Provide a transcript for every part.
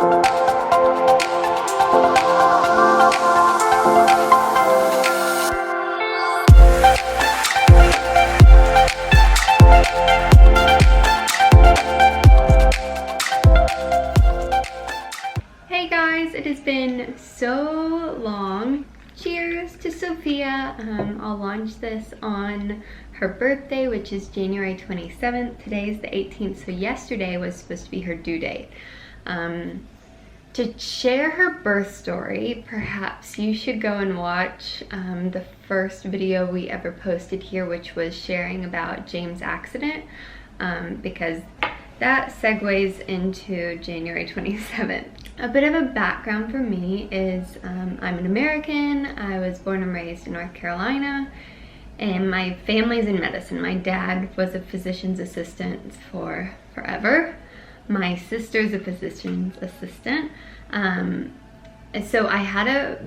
Hey guys, it has been so long. Cheers to Sophia. I'll launch this on her birthday, which is January 27th. Today is the 18th, so yesterday was supposed to be her due date. To share her birth story, perhaps you should go and watch the first video we ever posted here, which was sharing about James' accident, because that segues into January 27th. A bit of a background for me is I'm an American. I was born and raised in North Carolina, and my family's in medicine. My dad was a physician's assistant for forever. My sister's a physician's assistant. So I had a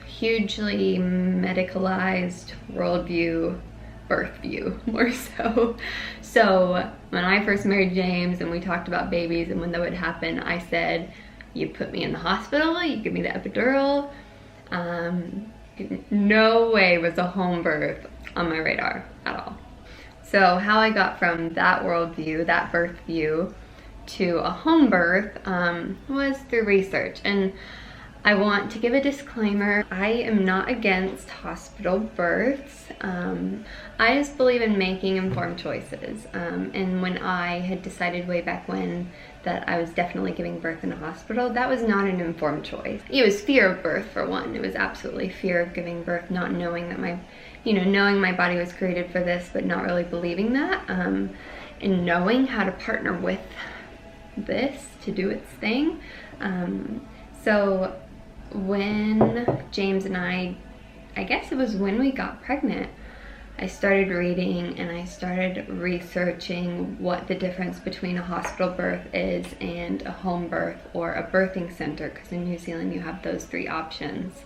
hugely medicalized worldview, birth view, more so. So when I first married James and we talked about babies and when that would happen, I said, you put me in the hospital, you give me the epidural. No way was a home birth on my radar at all. So how I got from that worldview, that birth view, to a home birth was through research. And I want to give a disclaimer. I am not against hospital births. I just believe in making informed choices. And when I had decided way back when that I was definitely giving birth in a hospital, that was not an informed choice. It was fear of birth, for one. It was absolutely fear of giving birth, not knowing that knowing my body was created for this, but not really believing that. And knowing how to partner with this to do its thing. So when James and I guess it was when we got pregnant, I started reading and I started researching what the difference between a hospital birth is and a home birth or a birthing center, because in New Zealand you have those three options.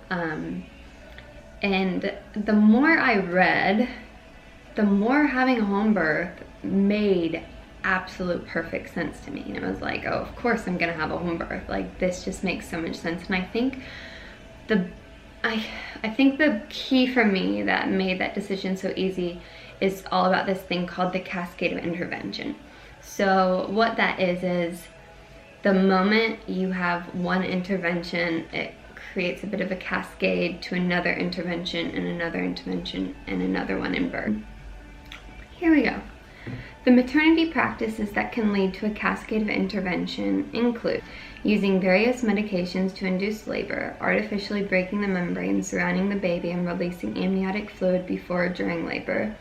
And the more I read, the more having a home birth made absolute perfect sense to me. And I was like, oh, of course I'm gonna have a home birth. Like, this just makes so much sense. And I think I think the key for me that made that decision so easy is all about this thing called the cascade of intervention. So what that is the moment you have one intervention, it creates a bit of a cascade to another intervention and another intervention and another one in birth. Here we go. The maternity practices that can lead to a cascade of intervention include using various medications to induce labor, artificially breaking the membrane surrounding the baby and releasing amniotic fluid before or during labor,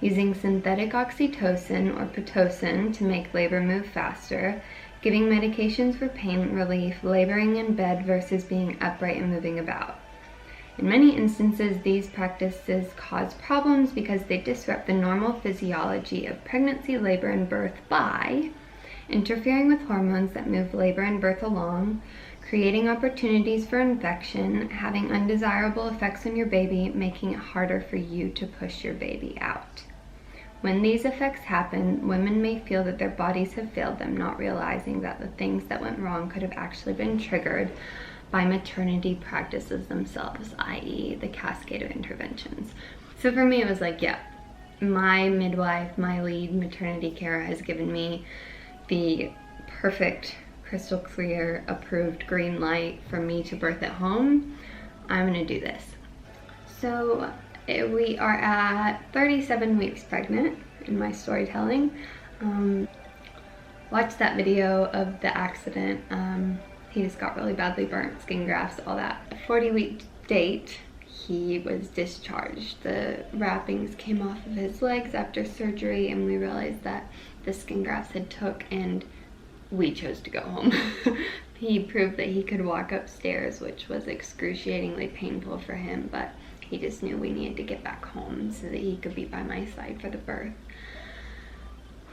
using synthetic oxytocin or pitocin to make labor move faster, giving medications for pain relief, laboring in bed versus being upright and moving about. In many instances, these practices cause problems because they disrupt the normal physiology of pregnancy, labor, and birth by interfering with hormones that move labor and birth along, creating opportunities for infection, having undesirable effects on your baby, making it harder for you to push your baby out. When these effects happen, women may feel that their bodies have failed them, not realizing that the things that went wrong could have actually been triggered by maternity practices themselves, i.e. the cascade of interventions. So for me, it was like, yeah, my midwife, my lead maternity care has given me the perfect, crystal clear, approved green light for me to birth at home. I'm gonna do this. So we are at 37 weeks pregnant in my storytelling. Watch that video of the accident. He just got really badly burnt, skin grafts, all that. 40-week date, he was discharged. The wrappings came off of his legs after surgery, and we realized that the skin grafts had took, and we chose to go home. He proved that he could walk upstairs, which was excruciatingly painful for him, but he just knew we needed to get back home so that he could be by my side for the birth.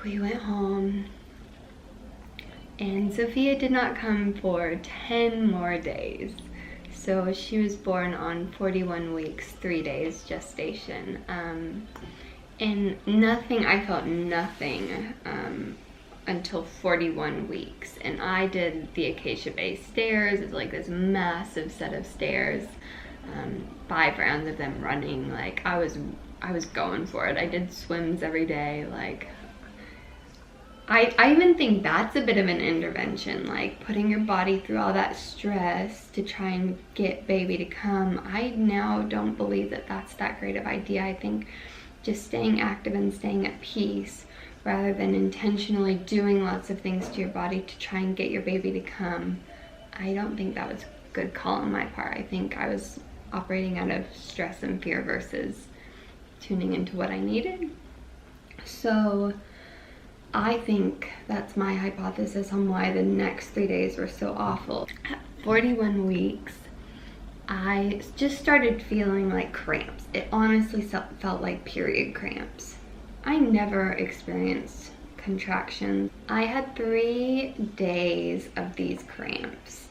We went home, and Sophia did not come for 10 more days. So she was born on 41 weeks, 3 days gestation. And nothing, I felt nothing until 41 weeks. And I did the acacia-based stairs. It's like this massive set of stairs, 5 rounds of them running. Like I was going for it. I did swims every day. Like I even think that's a bit of an intervention, like putting your body through all that stress to try and get baby to come. I now don't believe that that's that great of idea. I think just staying active and staying at peace rather than intentionally doing lots of things to your body to try and get your baby to come, I don't think that was a good call on my part. I think I was operating out of stress and fear versus tuning into what I needed. So I think that's my hypothesis on why the next 3 days were so awful. At 41 weeks, I just started feeling like cramps. It honestly felt like period cramps. I never experienced contractions. I had 3 days of these cramps.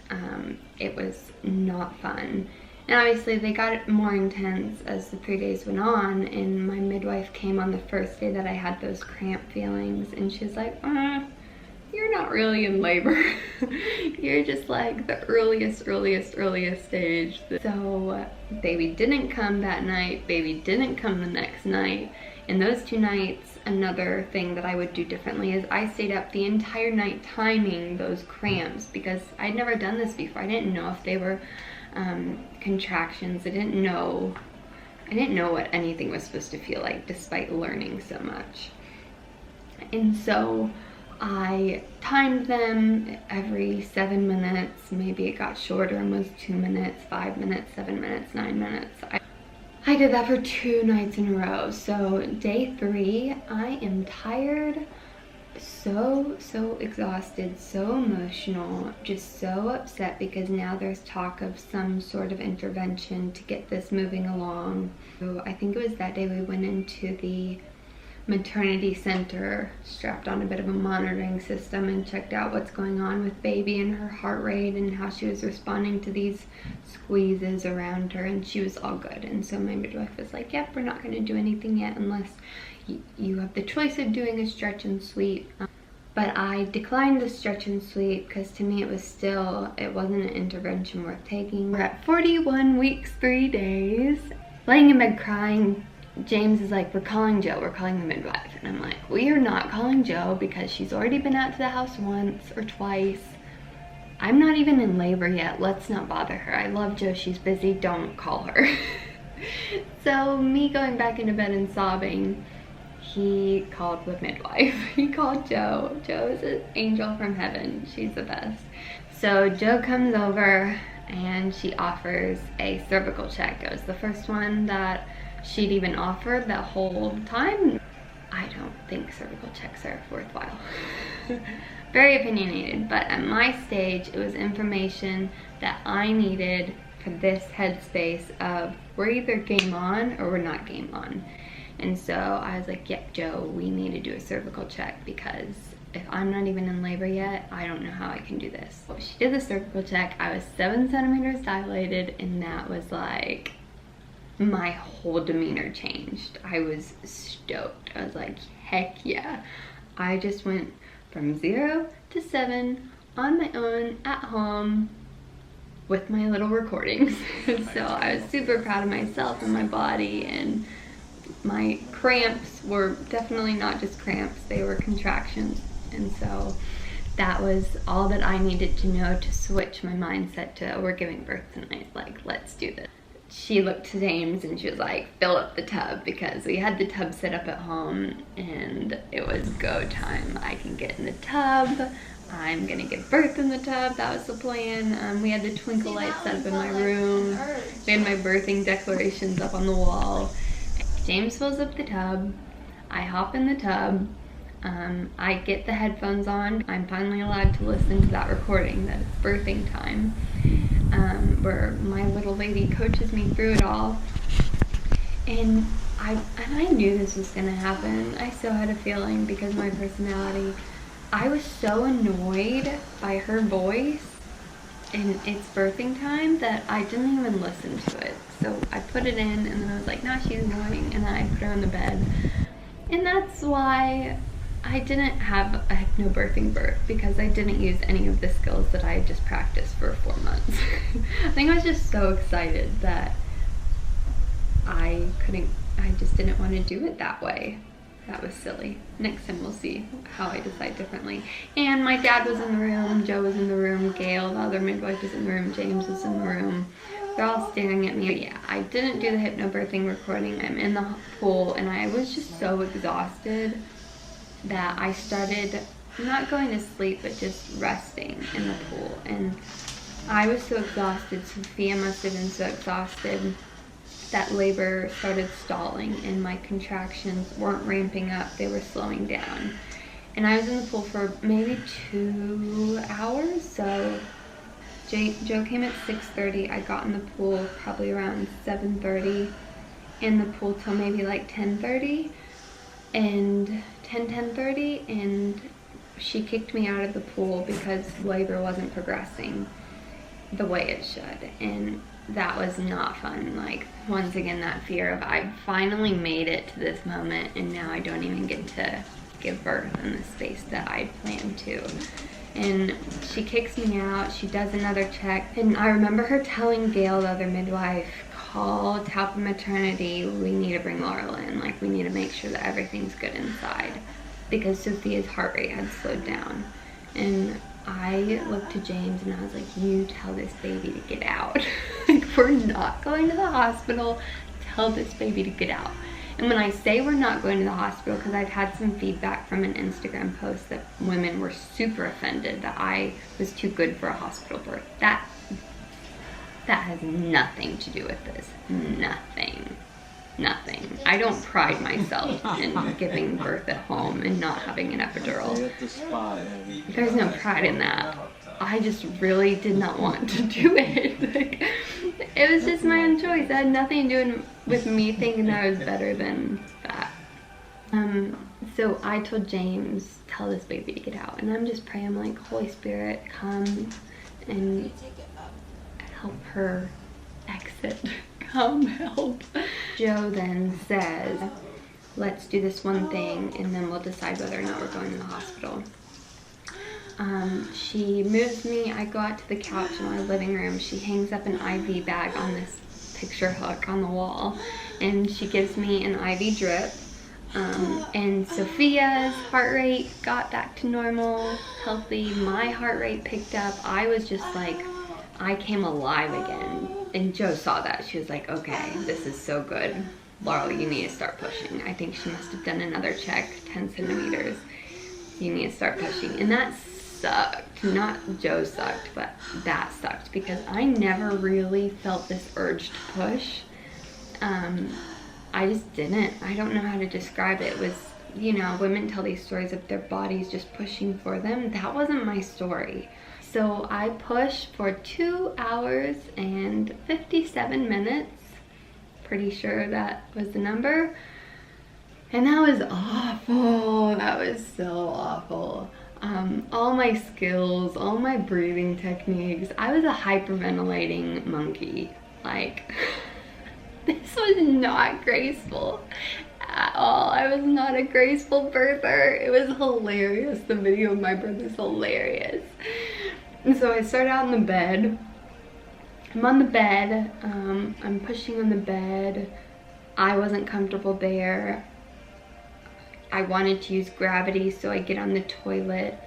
It was not fun. And obviously they got more intense as the 3 days went on, and my midwife came on the first day that I had those cramp feelings, and she was like, you're not really in labor. You're just like the earliest stage. So baby didn't come that night, baby didn't come the next night. And those 2 nights, another thing that I would do differently is I stayed up the entire night timing those cramps, because I'd never done this before. I didn't know if they were contractions. I didn't know what anything was supposed to feel like, despite learning so much. And so I timed them every 7 minutes. Maybe it got shorter and was 2 minutes, 5 minutes, 7 minutes, 9 minutes. I did that for 2 nights in a row. So day 3, I am tired, so exhausted, so emotional, just so upset, because now there's talk of some sort of intervention to get this moving along. So I think it was that day we went into the maternity center, strapped on a bit of a monitoring system, and checked out what's going on with baby and her heart rate and how she was responding to these squeezes around her, and she was all good. And so my midwife was like, yep, we're not going to do anything yet unless you have the choice of doing a stretch and sweep. But I declined the stretch and sweep because to me it wasn't an intervention worth taking. We're at 41 weeks, 3 days. Laying in bed crying, James is like, we're calling Joe, we're calling the midwife. And I'm like, we are not calling Joe because she's already been out to the house once or twice. I'm not even in labor yet, let's not bother her. I love Joe, she's busy, don't call her. So me going back into bed and sobbing, he called the midwife. He called Joe. Joe is an angel from heaven. She's the best. So Joe comes over and she offers a cervical check. It was the first one that she'd even offered that whole time. I don't think cervical checks are worthwhile. Very opinionated, but at my stage, it was information that I needed for this headspace of we're either game on or we're not game on. And so I was like, yep, Joe, we need to do a cervical check, because if I'm not even in labor yet, I don't know how I can do this. So she did the cervical check. I was 7 centimeters dilated, and that was like, my whole demeanor changed. I was stoked. I was like, heck yeah. I just went from 0 to 7 on my own at home with my little recordings. So I was super proud of myself and my body, and my cramps were definitely not just cramps, they were contractions. And so that was all that I needed to know to switch my mindset to, we're giving birth tonight, like, let's do this. She looked to James and she was like, fill up the tub, because we had the tub set up at home and it was go time. I can get in the tub, I'm gonna give birth in the tub. That was the plan. We had the twinkle lights set up in my room. We had my birthing declarations up on the wall. James fills up the tub, I hop in the tub, I get the headphones on. I'm finally allowed to listen to that recording that it's birthing time, where my little lady coaches me through it all. And I knew this was gonna happen. I still had a feeling because of my personality. I was so annoyed by her voice in its birthing time that I didn't even listen to it. So I put it in and then I was like, nah, she's annoying, and then I put her on the bed. And that's why I didn't have a hypnobirthing birth because I didn't use any of the skills that I had just practiced for 4 months. I think I was just so excited that I just didn't want to do it that way. That was silly. Next time we'll see how I decide differently. And my dad was in the room, Joe was in the room, Gail, the other midwife, was in the room, James was in the room. They're all staring at me. But yeah, I didn't do the hypnobirthing recording. I'm in the pool and I was just so exhausted that I started not going to sleep, but just resting in the pool. And I was so exhausted, Sophia must have been so exhausted, that labor started stalling and my contractions weren't ramping up, they were slowing down. And I was in the pool for maybe 2 hours, so Joe came at 6:30, I got in the pool probably around 7:30, in the pool till maybe like 10:30, and 10:30, and she kicked me out of the pool because labor wasn't progressing the way it should, and that was not fun. Like, once again, that fear of I finally made it to this moment and now I don't even get to give birth in the space that I planned to. And she kicks me out, she does another check, and I remember her telling Gail, the other midwife, call Taupo Maternity, we need to bring Laurel in, like we need to make sure that everything's good inside, because Sophia's heart rate had slowed down. And I looked to James and I was like, you tell this baby to get out. Like, we're not going to the hospital, tell this baby to get out. And when I say we're not going to the hospital, because I've had some feedback from an Instagram post that women were super offended that I was too good for a hospital birth. That has nothing to do with this. Nothing. I don't pride myself in giving birth at home and not having an epidural. There's no pride in that. I just really did not want to do it. Like, it was just my own choice. It had nothing to do with me thinking that I was better than that. So I told James, tell this baby to get out. And I'm just praying, I'm like, Holy Spirit, come and help her exit. Come help. Joe then says, let's do this one thing and then we'll decide whether or not we're going to the hospital. She moves me, I go out to the couch in our living room. She hangs up an IV bag on this picture hook on the wall and she gives me an IV drip. And Sophia's heart rate got back to normal, healthy. My heart rate picked up. I was just like, I came alive again. And Joe saw that. She was like, okay, this is so good. Laurel, you need to start pushing. I think she must have done another check, 10 centimeters. You need to start pushing. And that sucked. Not Joe sucked, but that sucked because I never really felt this urge to push. I just didn't. I don't know how to describe it. It was, you know, women tell these stories of their bodies just pushing for them. That wasn't my story. So I pushed for 2 hours and 57 minutes. Pretty sure that was the number. And that was awful. That was so awful. All my skills, all my breathing techniques. I was a hyperventilating monkey. Like, this was not graceful at all. I was not a graceful birther. It was hilarious. The video of my birth is hilarious. And so I start out in the bed. I'm on the bed. I'm pushing on the bed. I wasn't comfortable there. I wanted to use gravity, so I get on the toilet.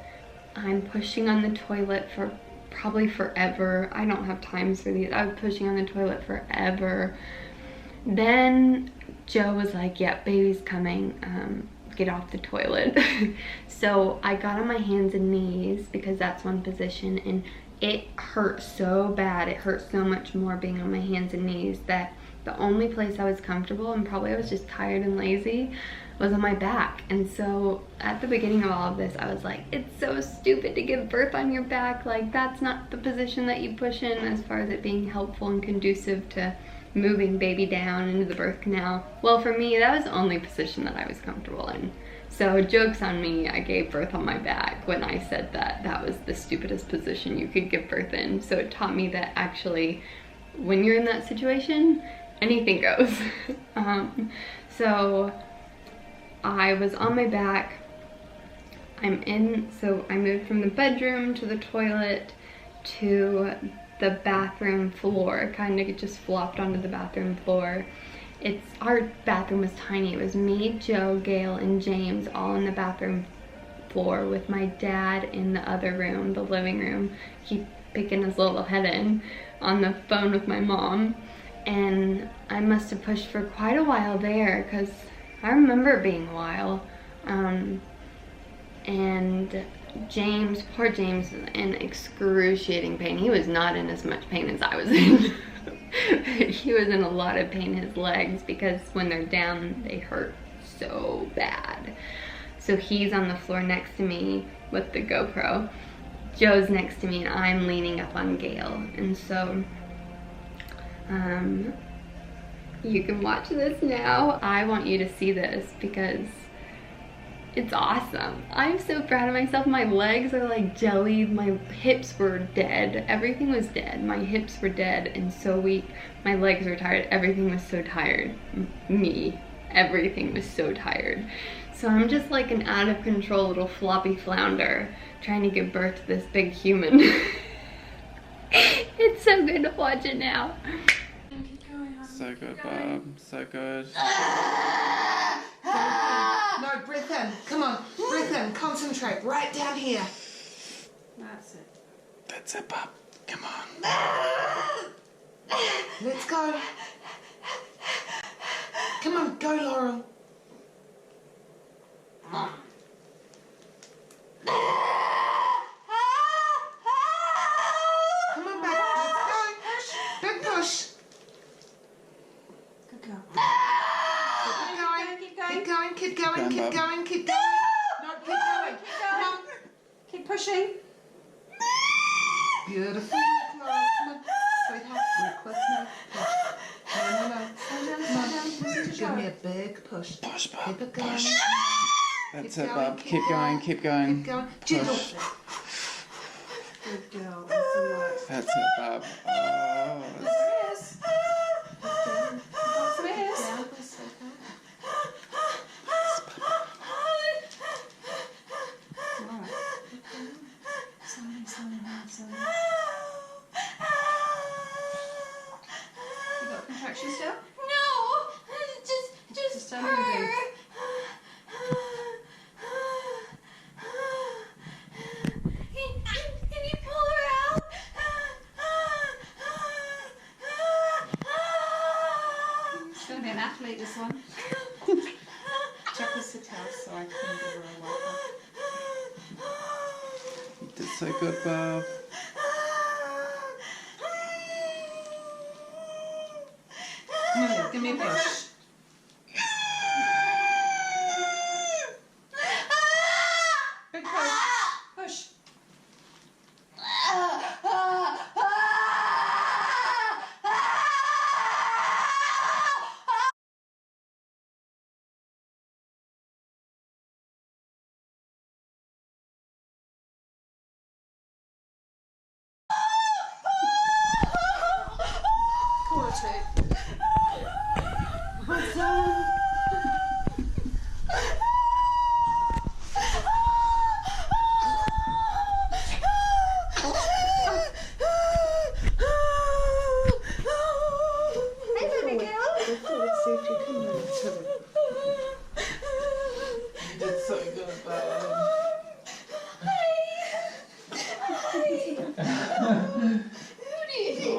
I'm pushing on the toilet for probably forever. I don't have times for these. I was pushing on the toilet forever. Then Joe was like, yep, baby's coming. Get off the toilet. So I got on my hands and knees because that's one position, and it hurt so bad. It hurt so much more being on my hands and knees that the only place I was comfortable, and probably I was just tired and lazy, was on my back. And so at the beginning of all of this, I was like, it's so stupid to give birth on your back. Like, that's not the position that you push in as far as it being helpful and conducive to moving baby down into the birth canal. Well, for me, that was the only position that I was comfortable in. So joke's on me, I gave birth on my back when I said that that was the stupidest position you could give birth in. So it taught me that actually, when you're in that situation, anything goes. So I was on my back so I moved from the bedroom to the toilet to the bathroom floor, kind of just flopped onto the bathroom floor. Our bathroom was tiny. It was me, Joe, Gail, and James all in the bathroom floor with my dad in the other room, the living room. He picking his little head in on the phone with my mom. And I must have pushed for quite a while there because I remember it being a while. And James, poor James, was in excruciating pain. He was not in as much pain as I was in. He was in a lot of pain, his legs, because when they're down, they hurt so bad. So he's on the floor next to me with the GoPro. Joe's next to me and I'm leaning up on Gail. And so, you can watch this now. I want you to see this because it's awesome. I'm so proud of myself. My legs are like jelly. My hips were dead. Everything was dead. My hips were dead and so weak. My legs were tired. Everything was so tired. Everything was so tired. So I'm just like an out of control little floppy flounder trying to give birth to this big human. It's so good to watch it now. So good, Bob. So good. No, breath in. Come on, breath in. Concentrate. Right down here. That's it. That's it, Bob. Come on. Let's go. Come on, go, Laurel. Come on back. Let's go. Big push. Good girl. Keep going, keep going, keep going, keep going. No, keep going. Come on. Keep pushing. Beautiful. Come on, sweetheart. Work with me. No. Come on. Give me a big push. Push, Bob. Keep it going. Push. That's Keep it, going, Bob. keep Keep going, going. keep going. Keep going. Push. Gentle. Good girl. That's all right. That's it, Bob. Oh, There it is. There it is. All right. Sorry. You got contractions still? No, just tell me again. Can you pull her out? It's going to be an athlete, this one. Check the sit house so I can give her a walk. you did so good, Bob. Come on, give me a push. Big push. Push. Quality. You did so good, Bob.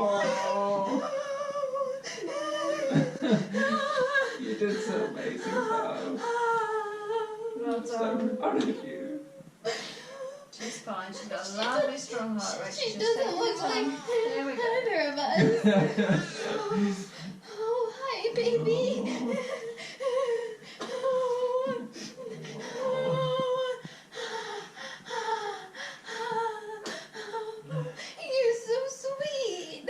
Oh. You did so amazing, Bob. Well So done. proud of you. She's fine. She's got a lovely strong heart rate. She Just doesn't take your look like time. There we go. either of us. Oh, hi, baby. You're so sweet.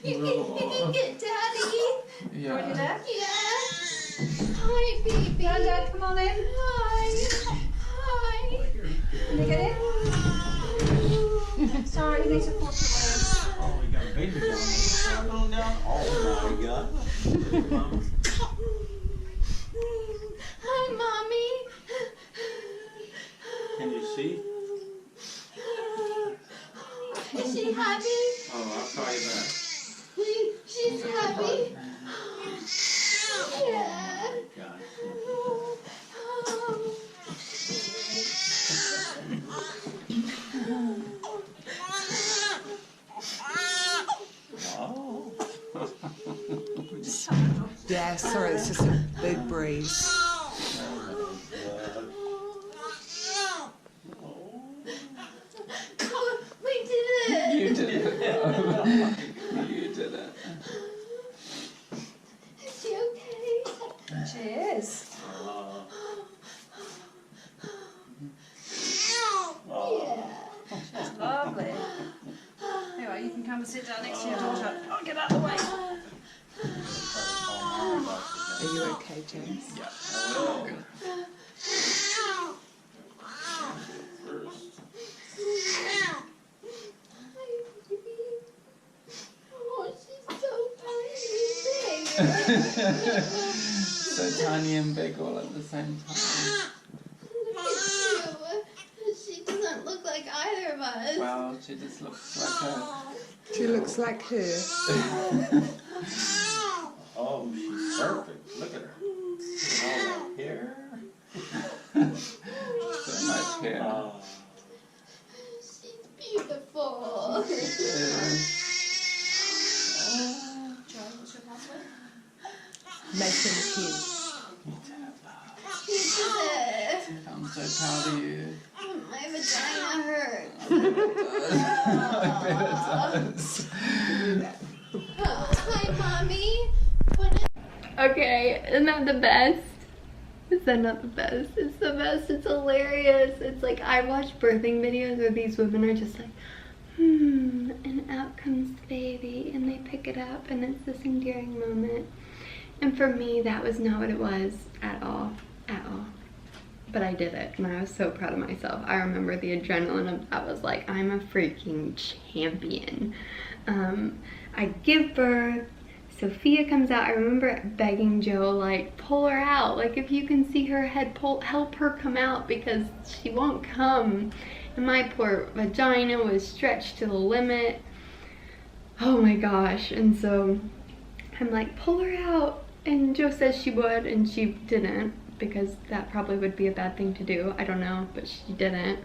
You can get Daddy. Are you Yeah. there? Yeah. Hi, baby. Dad, come on in. Hi. Hi. Can you get in? Sorry, you need to push it away. Oh, we got a baby down there. Going down. Oh my God. See? Is she happy? Oh, I'll call you back. She's happy. Yeah. God. Oh. Yeah, sorry, it's just a big breeze. We did it. You did it. You did it. Is she okay? She is. She's lovely. Anyway, you can come and sit down next to your daughter. Oh, get out of the way. Are you okay, James? Yeah. Oh, she's so tiny. So tiny and big all at the same time. She doesn't look like either of us. Well, she just looks like her. She looks like her. Oh, she's perfect. Look at her. All that hair. So much hair. Oh. She's beautiful. Making kids. You did it. I'm so proud of you. My vagina hurts. I bet it does. Hi, Mommy. Okay, isn't that the best? Is that not the best? It's the best. It's hilarious. It's like I watch birthing videos where these women are just like, and out comes the baby, and they pick it up, and it's this endearing moment. And for me, that was not what it was at all, But I did it, and I was so proud of myself. I remember the adrenaline of that was like, I'm a freaking champion. I give birth. Sophia comes out. I remember begging Joe, like, pull her out. Like, if you can see her head, help her come out because she won't come. And my poor vagina was stretched to the limit. Oh my gosh. And so I'm like, pull her out. And Joe says she would, and she didn't, because that probably would be a bad thing to do. I don't know, but she didn't.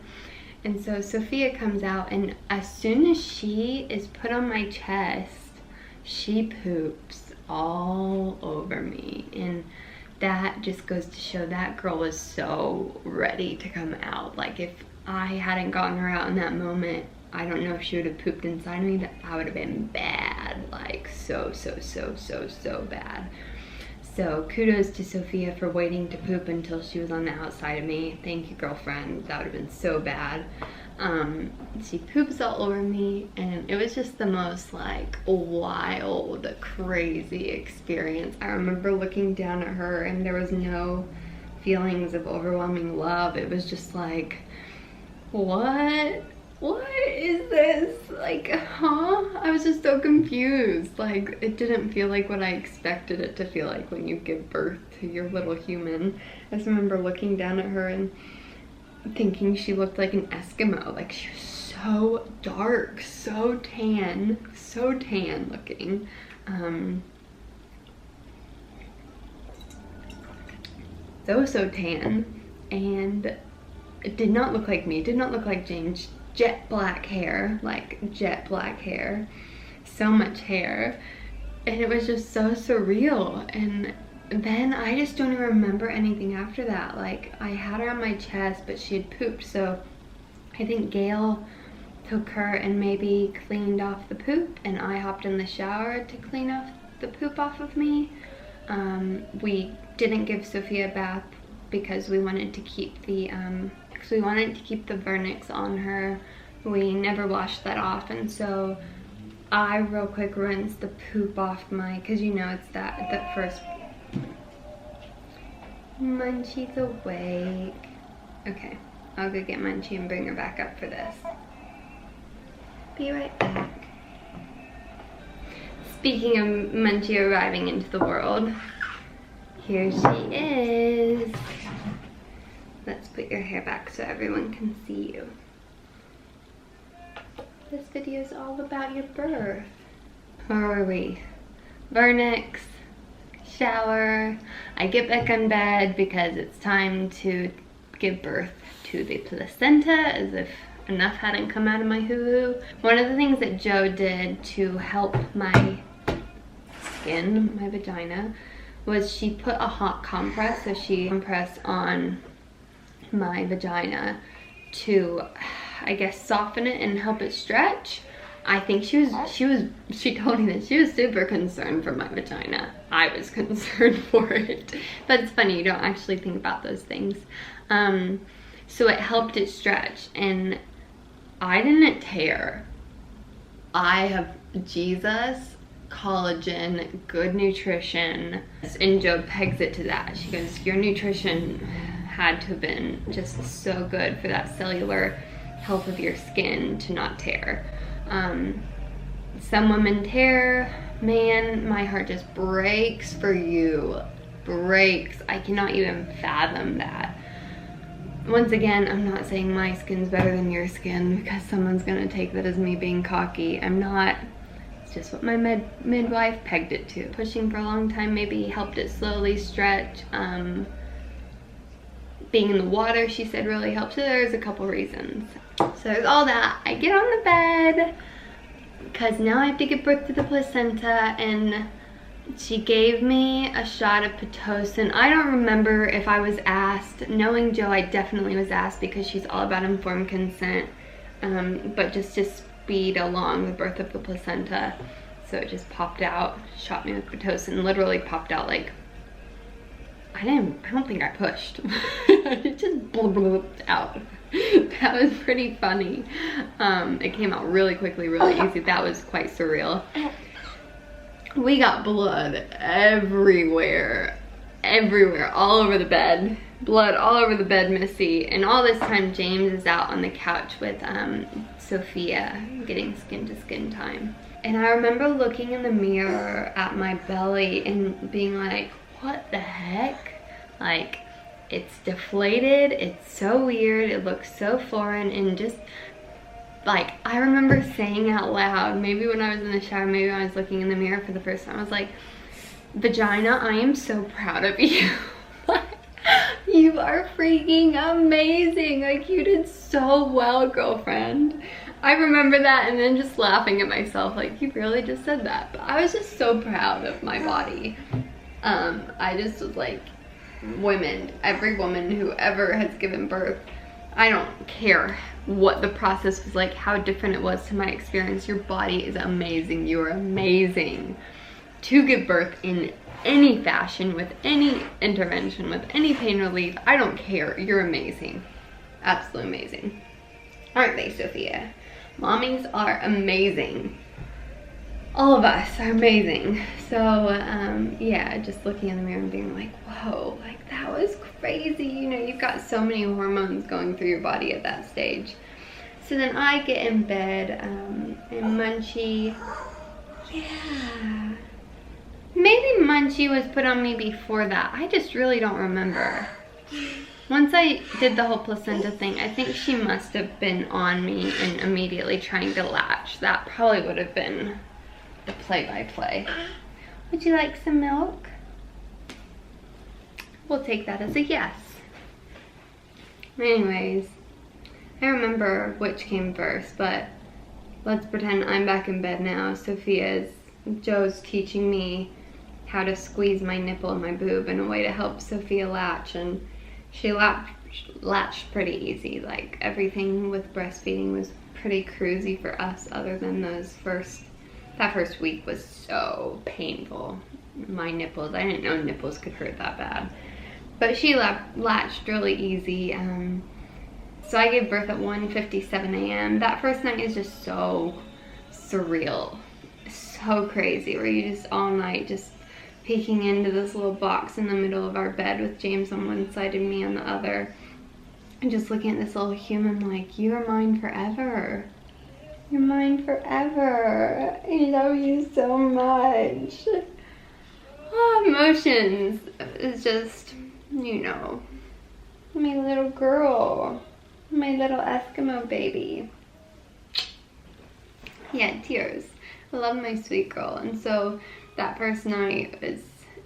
And so Sophia comes out, and as soon as she is put on my chest, she poops all over me. And that just goes to show that girl was so ready to come out. Like, if I hadn't gotten her out in that moment, I don't know if she would have pooped inside of me. That would have been bad. Like, so bad. So kudos to Sophia for waiting to poop until she was on the outside of me. Thank you, girlfriend. That would have been so bad. She poops all over me, and it was just the most like wild, crazy experience. I remember looking down at her, and there was no feelings of overwhelming love. It was just like, what is this? Like, huh? I was just so confused. Like, it didn't feel like what I expected it to feel like when you give birth to your little human. I just remember looking down at her and thinking she looked like an Eskimo. Like, she was so dark, so tan looking. So tan, and it did not look like me. It did not look like James. Jet black hair, so much hair, and it was just so surreal. And then I just don't even remember anything after that. Like, I had her on my chest, but she had pooped, so I think Gail took her and maybe cleaned off the poop, and I hopped in the shower to clean off the poop off of me. We didn't give Sophia a bath because we wanted to keep the vernix on her. We never washed that off, and so I real quick rinsed the poop off my, because you know it's that first. Munchie's awake. Okay, I'll go get Munchie and bring her back up for this. Be right back. Speaking of Munchie arriving into the world, here she is. let's put your hair back so everyone can see you. This video is all about your birth. Where were we? Vernix, shower. I get back in bed because it's time to give birth to the placenta, as if enough hadn't come out of my hoo-hoo. One of the things that Joe did to help my skin, my vagina, was she put a hot compress. So she compressed on my vagina to, I guess, soften it and help it stretch. I think she told me that she was super concerned for my vagina. I was concerned for it. But it's funny, you don't actually think about those things. So it helped it stretch, and I didn't tear. I have Jesus, collagen, good nutrition, and Joe pegs it to that. She goes, your nutrition had to have been just so good for that cellular health of your skin to not tear. Some women tear. Man, my heart just breaks for you. Breaks. I cannot even fathom that. Once again, I'm not saying my skin's better than your skin, because someone's gonna take that as me being cocky. I'm not. It's just what my midwife pegged it to. Pushing for a long time maybe helped it slowly stretch. Being in the water, she said, really helped. So there's a couple reasons. So there's all that. I get on the bed because now I have to give birth to the placenta, and she gave me a shot of Pitocin. I don't remember if I was asked. Knowing Joe, I definitely was asked, because she's all about informed consent, but just to speed along the birth of the placenta. So it just popped out, shot me with Pitocin, literally popped out like, I don't think I pushed. It just blooped out. That was pretty funny. It came out really quickly, really easy. That was quite surreal. We got blood everywhere, all over the bed. Blood all over the bed, Missy. And all this time, James is out on the couch with Sophia, getting skin to skin time. And I remember looking in the mirror at my belly and being like, what the heck? Like, it's deflated, it's so weird, it looks so foreign, and just, like, I remember saying out loud, maybe when I was in the shower, maybe when I was looking in the mirror for the first time, I was like, vagina, I am so proud of you. You are freaking amazing. Like, you did so well, girlfriend. I remember that, and then just laughing at myself, like, you really just said that. But I was just so proud of my body. I just was like, women, every woman who ever has given birth, I don't care what the process was like, how different it was to my experience, your body is amazing. You are amazing to give birth in any fashion, with any intervention, with any pain relief. I don't care. You're amazing. Absolutely amazing. Aren't they, Sophia? Mommies are amazing. All of us are amazing. So yeah, just looking in the mirror and being like, whoa, like that was crazy. You know, you've got so many hormones going through your body at that stage. So then I get in bed, and Munchie, yeah, maybe Munchie was put on me before that. I just really don't remember. Once I did the whole placenta thing, I think she must have been on me and immediately trying to latch. That probably would have been the play-by-play. Would you like some milk? We'll take that as a yes. Anyways, I remember which came first, but let's pretend I'm back in bed now. Joe's teaching me how to squeeze my nipple and my boob in a way to help Sophia latch, and she latched pretty easy. Like, everything with breastfeeding was pretty cruisy for us, other than that first week was so painful. My nipples, I didn't know nipples could hurt that bad. But she latched really easy. So I gave birth at 1:57 a.m. That first night is just so surreal, so crazy, where you just all night just peeking into this little box in the middle of our bed with James on one side and me on the other, and just looking at this little human like, you are mine forever. You're mine forever. I love you so much. Oh, emotions is just, you know, My little girl. My little Eskimo baby. Yeah, tears. I love my sweet girl. And so that first night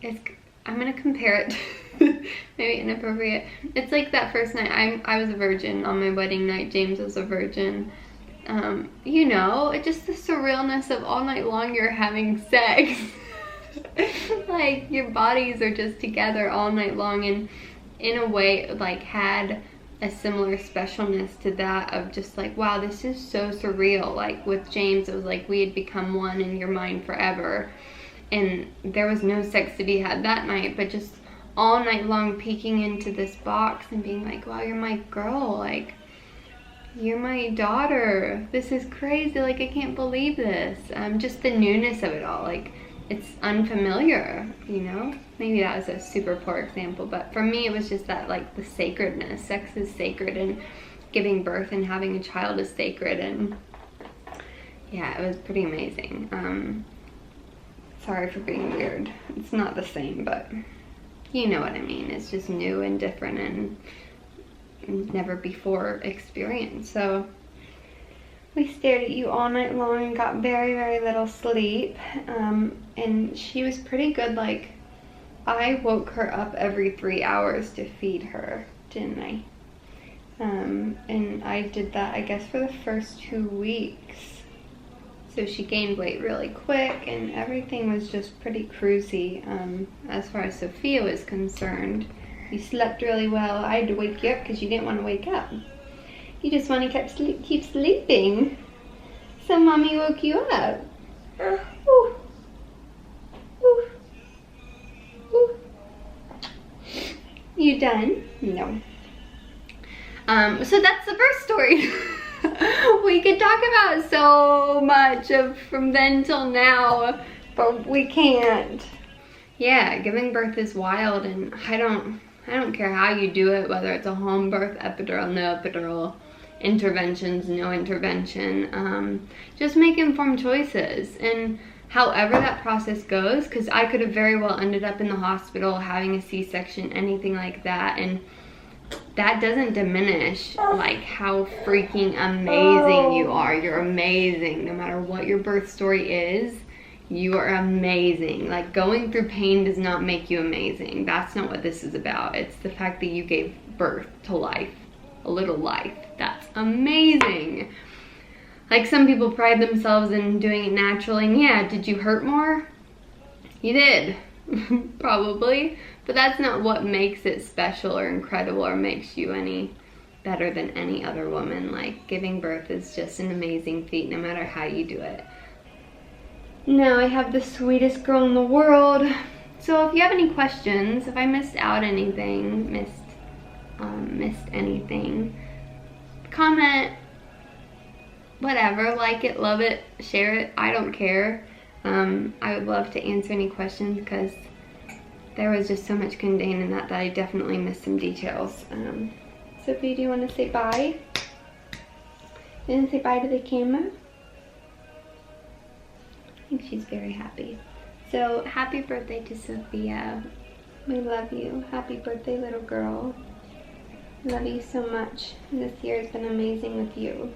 I'm gonna compare it to maybe inappropriate. It's like that first night I was a virgin on my wedding night. James was a virgin. You know, it's just the surrealness of all night long you're having sex. Like your bodies are just together all night long, and in a way like had a similar specialness to that of just like, wow, this is so surreal. Like with James, it was like we had become one in your mind forever, and there was no sex to be had that night, but just all night long peeking into this box and being like, wow, you're my girl, like you're my daughter, this is crazy, like I can't believe this. Just the newness of it all, like it's unfamiliar, you know? Maybe that was a super poor example, but for me it was just that, like the sacredness. Sex is sacred, and giving birth and having a child is sacred, and yeah, it was pretty amazing. Sorry for being weird. It's not the same, but you know what I mean. It's just new and different and never before experience. So we stared at you all night long and got very, very little sleep. And she was pretty good. Like, I woke her up every 3 hours to feed her, didn't I? And I did that, I guess, for the first 2 weeks. So she gained weight really quick, and everything was just pretty cruisy. As far as Sophia was concerned, you slept really well. I had to wake you up because you didn't want to wake up. You just want to keep sleeping. So mommy woke you up. Ooh. Ooh. Ooh. You done? No. So that's the first story. We could talk about so much from then till now, but we can't. Yeah, giving birth is wild, and I don't care how you do it, whether it's a home birth, epidural, no epidural, interventions, no intervention. Just make informed choices, and however that process goes, because I could have very well ended up in the hospital having a C-section, anything like that, and that doesn't diminish like how freaking amazing you are. You're amazing. No matter what your birth story is, you are amazing. Like, going through pain does not make you amazing. That's not what this is about. It's the fact that you gave birth to life, a little life. That's amazing. Like, some people pride themselves in doing it naturally, and yeah, did you hurt more? You did. Probably. But that's not what makes it special or incredible or makes you any better than any other woman. Like, giving birth is just an amazing feat no matter how you do it. Now I have the sweetest girl in the world. So if you have any questions, if I missed out anything, missed anything, comment, whatever, like it, love it, share it, I don't care. I would love to answer any questions because there was just so much contained in that I definitely missed some details. Sophie, do you want to say bye? You want to say bye to the camera? I think she's very happy. So happy birthday to Sophia. We love you. Happy birthday, little girl. Love you so much. This year has been amazing with you.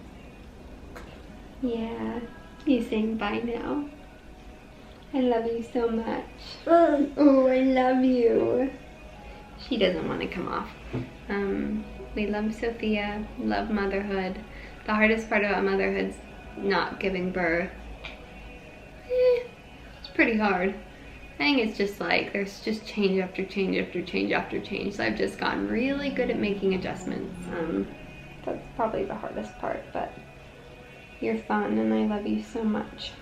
Yeah. You saying bye now? I love you so much. Oh, I love you. She doesn't want to come off. We love Sophia, love motherhood. The hardest part about motherhood's not giving birth. It's pretty hard. I think it's just like, there's just change after change after change after change. So I've just gotten really good at making adjustments. That's probably the hardest part, but you're fun and I love you so much.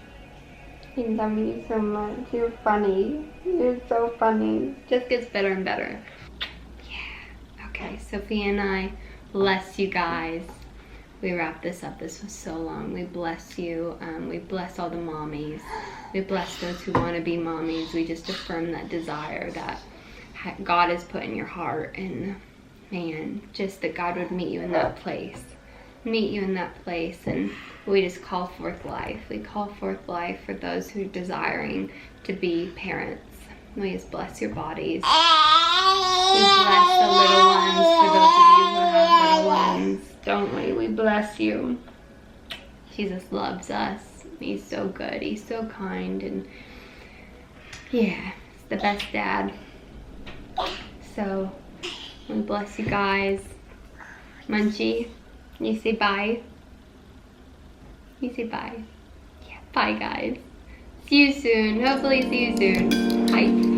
I love you so much. You're funny. You're so funny. Just gets better and better. Yeah. Okay, Sophia and I bless you guys. We wrap this up. This was so long. We bless you. We bless all the mommies. We bless those who want to be mommies. We just affirm that desire that God has put in your heart. And man, just that God would meet you in that place. Meet you in that place, and we just call forth life. We call forth life for those who are desiring to be parents. We just bless your bodies. We bless the little ones. For those of you who have little ones, don't we bless you. Jesus loves us. He's so good. He's so kind, and yeah, he's the best dad. So we bless you guys. Munchie, you say bye. You say bye. Yeah, bye guys. See you soon. Hopefully see you soon. Bye.